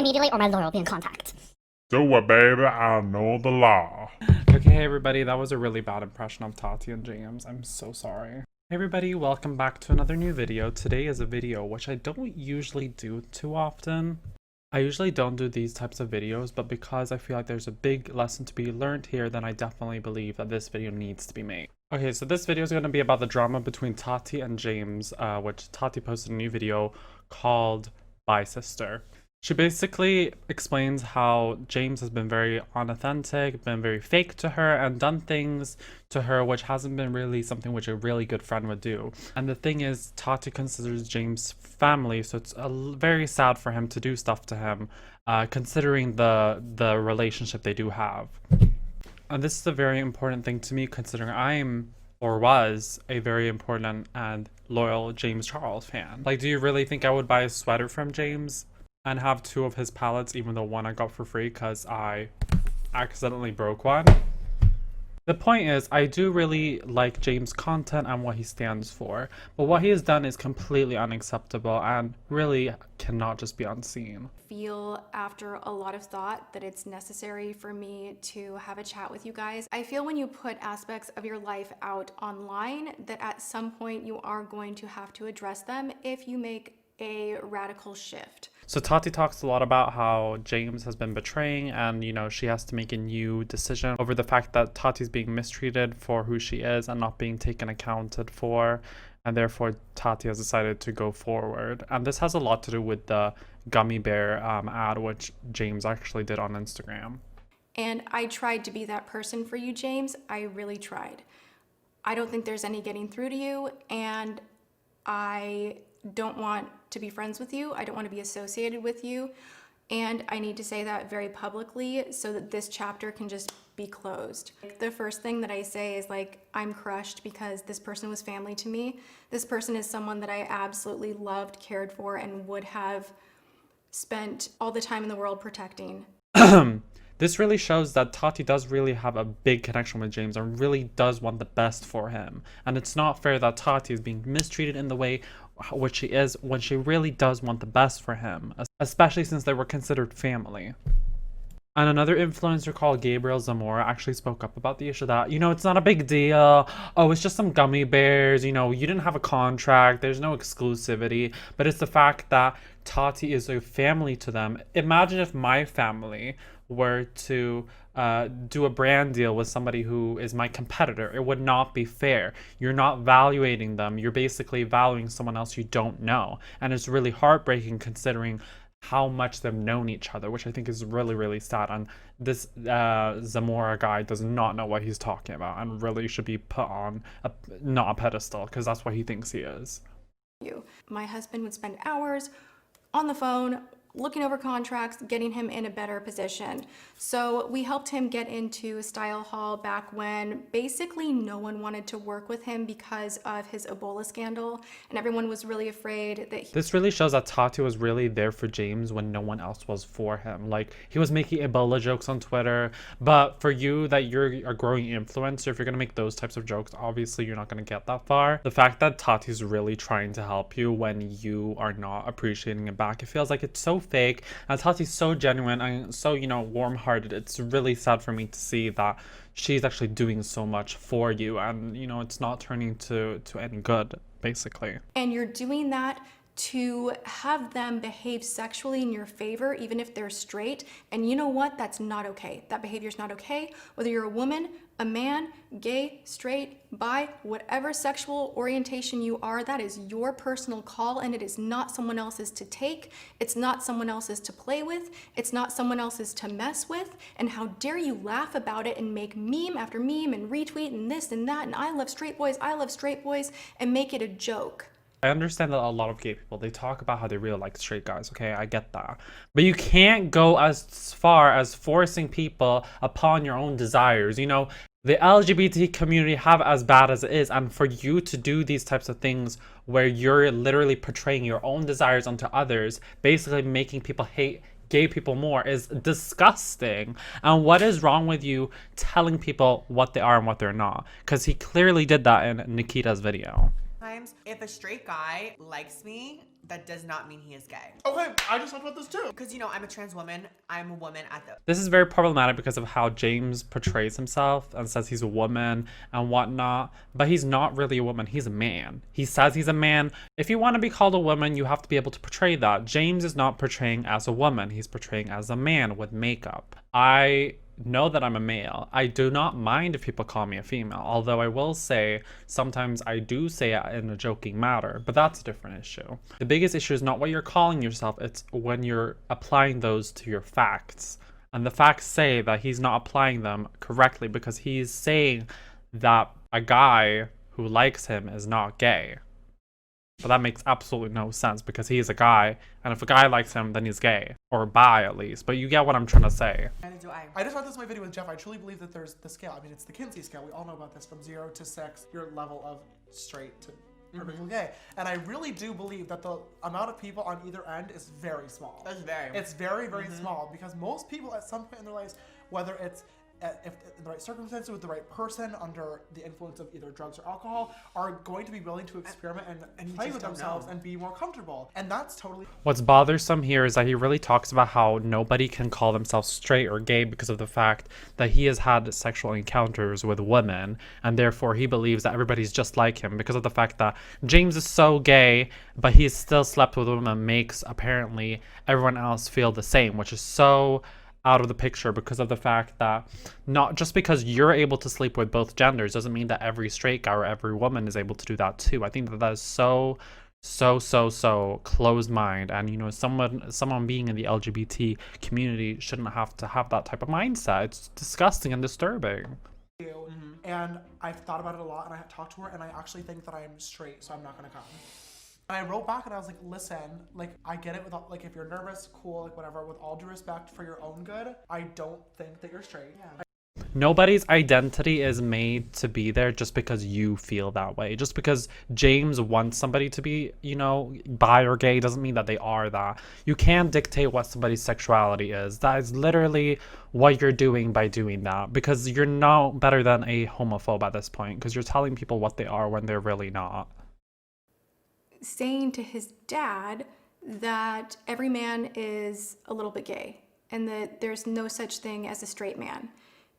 immediately or my lawyer will be in contact. Do it, baby. I know the law. Okay, hey everybody, that was a really bad impression of Tati and James. I'm so sorry. Hey everybody, welcome back to another new video. Today is a video which I don't usually do too often. I usually don't do these types of videos, but because I feel like there's a big lesson to be learned here, then I definitely believe that this video needs to be made. Okay, so this video is going to be about the drama between Tati and James, which Tati posted a new video called Bye Sister. She basically explains how James has been very unauthentic, been very fake to her, and done things to her which hasn't been really something which a really good friend would do. And the thing is, Tati considers James family, so it's very sad for him to do stuff to him, considering the relationship they do have. And this is a very important thing to me, considering I'm or was a very important and loyal James Charles fan. Like, do you really think I would buy a sweater from James and have 2 of his palettes, even though one I got for free because I accidentally broke one? The point is, I do really like James' content and what he stands for, but what he has done is completely unacceptable and really cannot just be unseen. Feel after a lot of thought that it's necessary for me to have a chat with you guys. I feel when you put aspects of your life out online that at some point you are going to have to address them if you make a radical shift. So Tati talks a lot about how James has been betraying, and you know, she has to make a new decision over the fact that Tati's being mistreated for who she is and not being taken accounted for, and therefore Tati has decided to go forward. And this has a lot to do with the gummy bear ad which James actually did on Instagram. And I tried to be that person for you, James. I really tried. I don't think there's any getting through to you, and I don't want to be friends with you. I don't want to be associated with you. And I need to say that very publicly so that this chapter can just be closed. The first thing that I say is like, I'm crushed because this person was family to me. This person is someone that I absolutely loved, cared for, and would have spent all the time in the world protecting. This really shows that Tati does really have a big connection with James and really does want the best for him. And it's not fair that Tati is being mistreated in the way which she is when she really does want the best for him, especially since they were considered family. And another influencer called Gabriel Zamora actually spoke up about the issue that, you know, it's not a big deal. Oh, it's just some gummy bears. You know, you didn't have a contract. There's no exclusivity. But it's the fact that Tati is a family to them. Imagine if my family were to do a brand deal with somebody who is my competitor. It would not be fair. You're not valuating them. You're basically valuing someone else you don't know. And it's really heartbreaking considering how much they've known each other, which I think is really, really sad. And this Zamora guy does not know what he's talking about and really should be put on not a pedestal, because that's what he thinks he is. My husband would spend hours on the phone looking over contracts, getting him in a better position. So we helped him get into Style Hall back when basically no one wanted to work with him because of his Ebola scandal, and everyone was really afraid that This really shows that Tati was really there for James when no one else was for him. Like, he was making Ebola jokes on Twitter, but for you that you're a growing influencer, if you're gonna make those types of jokes, obviously you're not gonna get that far. The fact that Tati's really trying to help you when you are not appreciating it back, it feels like it's so fake, and Tati's so genuine and so, you know, warm-hearted. It's really sad for me to see that she's actually doing so much for you, and you know, it's not turning to any good, basically. And you're doing that to have them behave sexually in your favor, even if they're straight. And you know what? That's not okay. That behavior's not okay. Whether you're a woman, a man, gay, straight, bi, whatever sexual orientation you are, that is your personal call, and it is not someone else's to take. It's not someone else's to play with. It's not someone else's to mess with. And how dare you laugh about it and make meme after meme and retweet and this and that and I love straight boys, and make it a joke. I understand that a lot of gay people, they talk about how they really like straight guys, okay? I get that. But you can't go as far as forcing people upon your own desires. You know, the LGBT community have as bad as it is, and for you to do these types of things where you're literally portraying your own desires onto others, basically making people hate gay people more, is disgusting. And what is wrong with you telling people what they are and what they're not? Because he clearly did that in Nikita's video. Times, if a straight guy likes me, that does not mean he is gay. Okay, I just talked about this too. Because, you know, I'm a trans woman. I'm a woman at the... This is very problematic because of how James portrays himself and says he's a woman and whatnot, but he's not really a woman. He's a man. He says he's a man. If you want to be called a woman, you have to be able to portray that. James is not portraying as a woman. He's portraying as a man with makeup. I know that I'm a male. I do not mind if people call me a female, although I will say sometimes I do say it in a joking matter, but that's a different issue. The biggest issue is not what you're calling yourself, it's when you're applying those to your facts. And the facts say that he's not applying them correctly because he's saying that a guy who likes him is not gay. But that makes absolutely no sense because he is a guy, and if a guy likes him, then he's gay. Or bi, at least. But you get what I'm trying to say. I just thought this in my video with Jeff. I truly believe that there's the scale. I mean, it's the Kinsey scale. We all know about this. From 0 to 6, your level of straight to perfectly gay. And I really do believe that the amount of people on either end is very small. It's very, very small because most people at some point in their lives, whether it's if in the right circumstances with the right person under the influence of either drugs or alcohol, are going to be willing to experiment and play with themselves and be more comfortable. And that's totally... What's bothersome here is that he really talks about how nobody can call themselves straight or gay because of the fact that he has had sexual encounters with women, and therefore he believes that everybody's just like him because of the fact that James is so gay, but he's still slept with women makes apparently everyone else feel the same, which is so out of the picture because of the fact that not just because you're able to sleep with both genders doesn't mean that every straight guy or every woman is able to do that too. I think that that is so closed mind, and you know, someone being in the LGBT community shouldn't have to have that type of mindset. It's disgusting and disturbing. And I've thought about it a lot, and I talked to her, and I actually think that I'm straight, so I'm not gonna come. And I wrote back and I was like, listen, like, I get it with all, like, if you're nervous, cool, like, whatever, with all due respect for your own good, I don't think that you're straight. Nobody's identity is made to be there just because you feel that way. Just because James wants somebody to be, you know, bi or gay doesn't mean that they are that. You can't dictate what somebody's sexuality is. That is literally what you're doing by doing that, because you're no better than a homophobe at this point, because you're telling people what they are when they're really not. Saying to his dad that every man is a little bit gay and that there's no such thing as a straight man.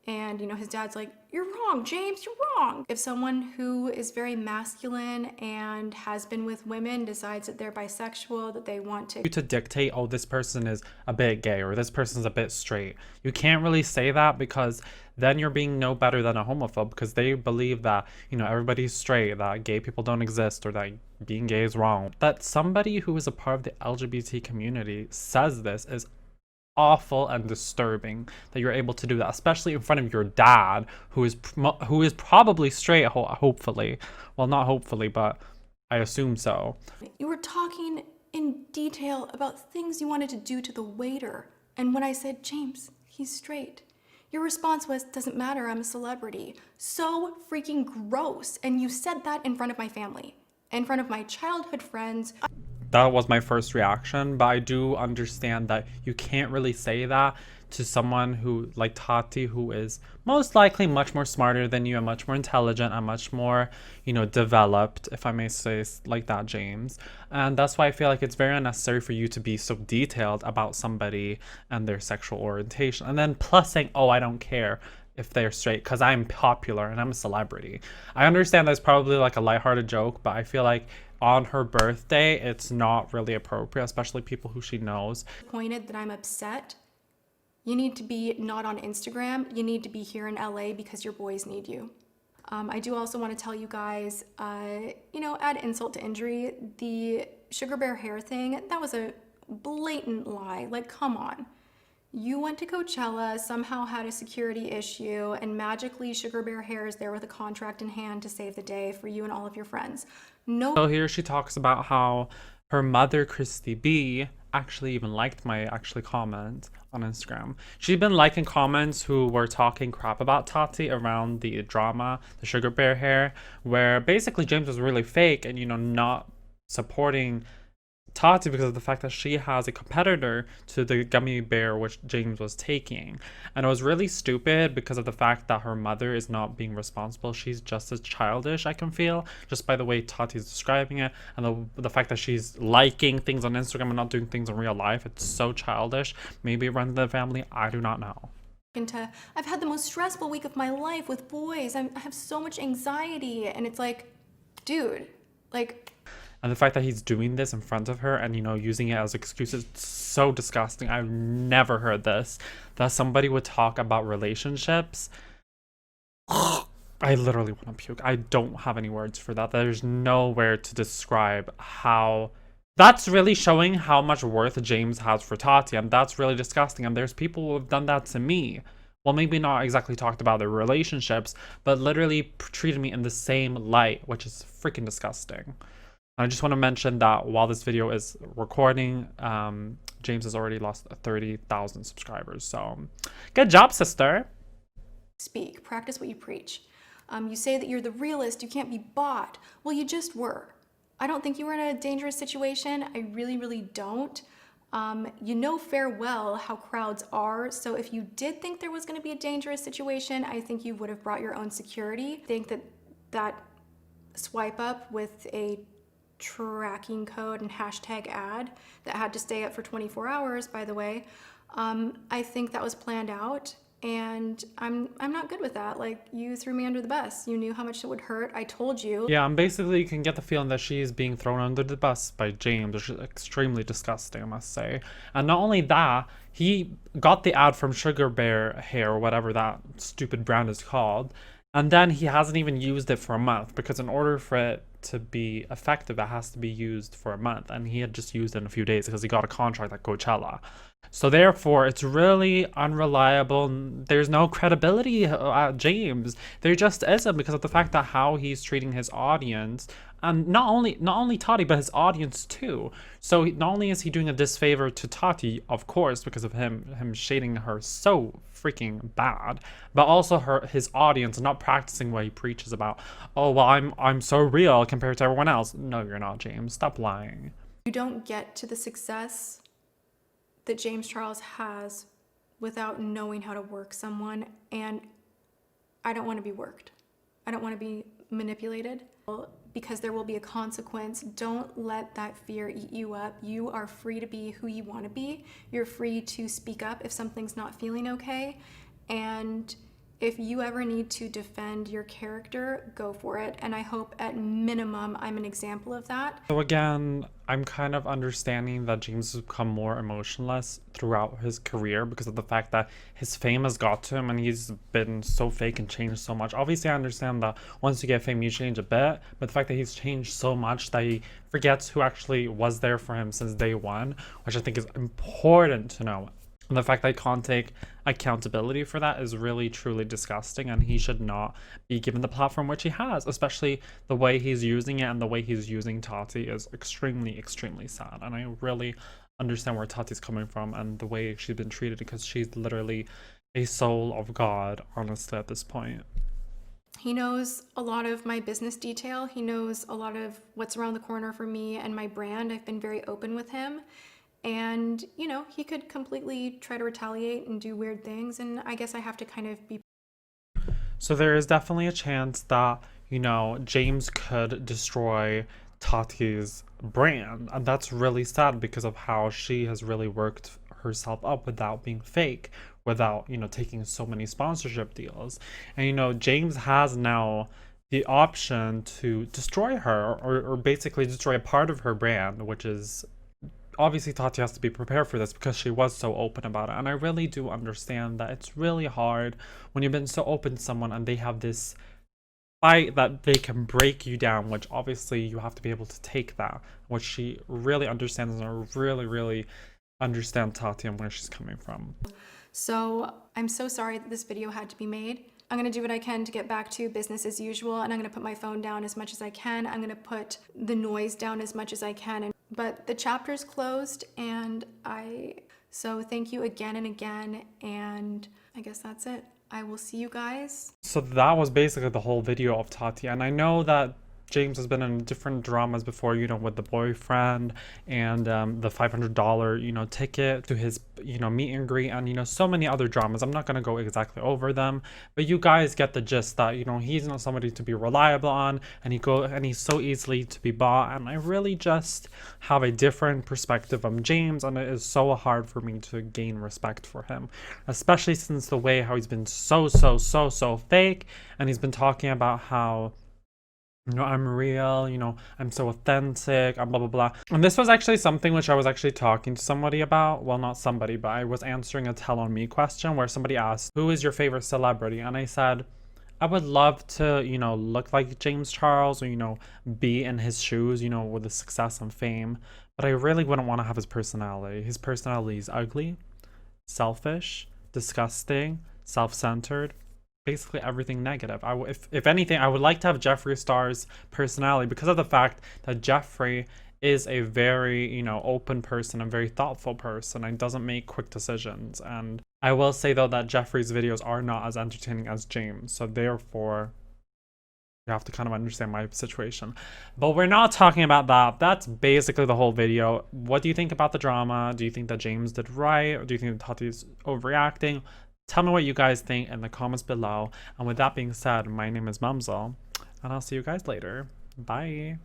And, you know, his dad's like, you're wrong, James, you're wrong. If someone who is very masculine and has been with women decides that they're bisexual, that they want to dictate, oh, this person is a bit gay or this person's a bit straight. You can't really say that because then you're being no better than a homophobe, because they believe that, you know, everybody's straight, that gay people don't exist, or that being gay is wrong. That somebody who is a part of the LGBT community says this is awful and disturbing, that you're able to do that, especially in front of your dad, who is probably straight, hopefully. Well, not hopefully, but I assume so. You were talking in detail about things you wanted to do to the waiter, and when I said, James, he's straight, your response was, doesn't matter, I'm a celebrity. So freaking gross. And you said that in front of my family, in front of my childhood friends. That was my first reaction, but I do understand that you can't really say that to someone who, like Tati, who is most likely much more smarter than you and much more intelligent and much more, you know, developed, if I may say like that, James. And that's why I feel like it's very unnecessary for you to be so detailed about somebody and their sexual orientation. And then plus saying, oh, I don't care if they're straight because I'm popular and I'm a celebrity. I understand that's probably like a lighthearted joke, but I feel like on her birthday, it's not really appropriate, especially people who she knows. Pointed that I'm upset. You need to be not on Instagram. You need to be here in LA because your boys need you. I do also want to tell you guys, you know, add insult to injury. The Sugar Bear hair thing, that was a blatant lie. Like, come on. You went to Coachella, somehow had a security issue, and magically Sugar Bear Hair is there with a contract in hand to save the day for you and all of your friends. No. So here she talks about how her mother, Christy B, actually even liked my comment on Instagram. She'd been liking comments who were talking crap about Tati around the drama, the Sugar Bear Hair, where basically James was really fake and, you know, not supporting Tati because of the fact that she has a competitor to the gummy bear which James was taking. And it was really stupid because of the fact that her mother is not being responsible. She's just as childish, I can feel, just by the way Tati's describing it, and the fact that she's liking things on Instagram and not doing things in real life. It's so childish. Maybe it runs in the family, I do not know. I've had the most stressful week of my life with boys. I have so much anxiety, and it's like, dude, like. And the fact that he's doing this in front of her and, you know, using it as excuses, so disgusting. I've never heard this. That somebody would talk about relationships. I literally want to puke. I don't have any words for that. There's nowhere to describe how... That's really showing how much worth James has for Tati, and that's really disgusting. And there's people who have done that to me. Well, maybe not exactly talked about their relationships, but literally treated me in the same light, which is freaking disgusting. I just want to mention that while this video is recording, James has already lost 30,000 subscribers. So good job, sister. Speak, practice what you preach. You say that you're the realist, you can't be bought. Well, you just were. I don't think you were in a dangerous situation. I really, really don't. You know fair well how crowds are. So if you did think there was going to be a dangerous situation, I think you would have brought your own security. I think that swipe up with a tracking code and hashtag ad that had to stay up for 24 hours, by the way, I think that was planned out, and I'm not good with that. Like, you threw me under the bus. You knew how much it would hurt. I told you. Yeah, and basically you can get the feeling that she's being thrown under the bus by James, which is extremely disgusting, I must say. And not only that, he got the ad from Sugar Bear Hair, or whatever that stupid brand is called, and then he hasn't even used it for a month, because in order for it to be effective, it has to be used for a month, and he had just used it in a few days because he got a contract at Coachella. So therefore, it's really unreliable. There's no credibility at James. There just isn't, because of the fact that how he's treating his audience, and not only Tati, but his audience too. So not only is he doing a disfavor to Tati, of course, because of him shading her so freaking bad, but also his audience, not practicing what he preaches about. Oh well, I'm so real compared to everyone else. No, you're not, James. Stop lying. You don't get to the success that James Charles has without knowing how to work someone, and I don't want to be worked. I don't want to be manipulated, because there will be a consequence. Don't let that fear eat you up. You are free to be who you want to be. You're free to speak up if something's not feeling okay, and if you ever need to defend your character, go for it. And I hope at minimum I'm an example of that. So again, I'm kind of understanding that James has become more emotionless throughout his career because of the fact that his fame has got to him and he's been so fake and changed so much. Obviously, I understand that once you get fame, you change a bit, but the fact that he's changed so much that he forgets who actually was there for him since day one, which I think is important to know. And the fact that I can't take accountability for that is really, truly disgusting, and he should not be given the platform which he has, especially the way he's using it, and the way he's using Tati is extremely, extremely sad. And I really understand where Tati's coming from and the way she's been treated, because she's literally a soul of God, honestly, at this point. He knows a lot of my business detail. He knows a lot of what's around the corner for me and my brand. I've been very open with him. And, you know, he could completely try to retaliate and do weird things, and I guess I have to kind of be... So there is definitely a chance that, you know, James could destroy Tati's brand, and that's really sad because of how she has really worked herself up without being fake, without, you know, taking so many sponsorship deals. And, you know, James has now the option to destroy her, or basically destroy a part of her brand, which is... Obviously, Tati has to be prepared for this because she was so open about it. And I really do understand that it's really hard when you've been so open to someone and they have this fight that they can break you down, which obviously you have to be able to take that, which she really understands. And I really, really understand Tati and where she's coming from. So I'm so sorry that this video had to be made. I'm going to do what I can to get back to business as usual, and I'm going to put my phone down as much as I can. I'm going to put the noise down as much as I can. But the chapter's closed, and so thank you again and again, and I guess that's it. I will see you guys. So that was basically the whole video of Tati, and I know that James has been in different dramas before, you know, with the boyfriend and the $500, you know, ticket to his, you know, meet and greet, and, you know, so many other dramas. I'm not going to go exactly over them, but you guys get the gist that, you know, he's not somebody to be reliable on, and he's so easily to be bought. And I really just have a different perspective of James, and it is so hard for me to gain respect for him, especially since the way how he's been so fake, and he's been talking about how, you know, I'm real, you know, I'm so authentic, I'm blah, blah, blah. And this was actually something which I was actually talking to somebody about. Well, not somebody, but I was answering a tell on me question where somebody asked, who is your favorite celebrity? And I said, I would love to, you know, look like James Charles, or, you know, be in his shoes, you know, with the success and fame. But I really wouldn't want to have his personality. His personality is ugly, selfish, disgusting, self-centered. Basically everything negative. If anything, I would like to have Jeffree Star's personality, because of the fact that Jeffree is a very, you know, open person, a very thoughtful person, and doesn't make quick decisions. And I will say though that Jeffree's videos are not as entertaining as James, so therefore you have to kind of understand my situation. But we're not talking about that. That's basically the whole video. What do you think about the drama? Do you think that James did right, or do you think that Tati's overreacting? Tell me what you guys think in the comments below. And with that being said, my name is Mumsel, and I'll see you guys later. Bye.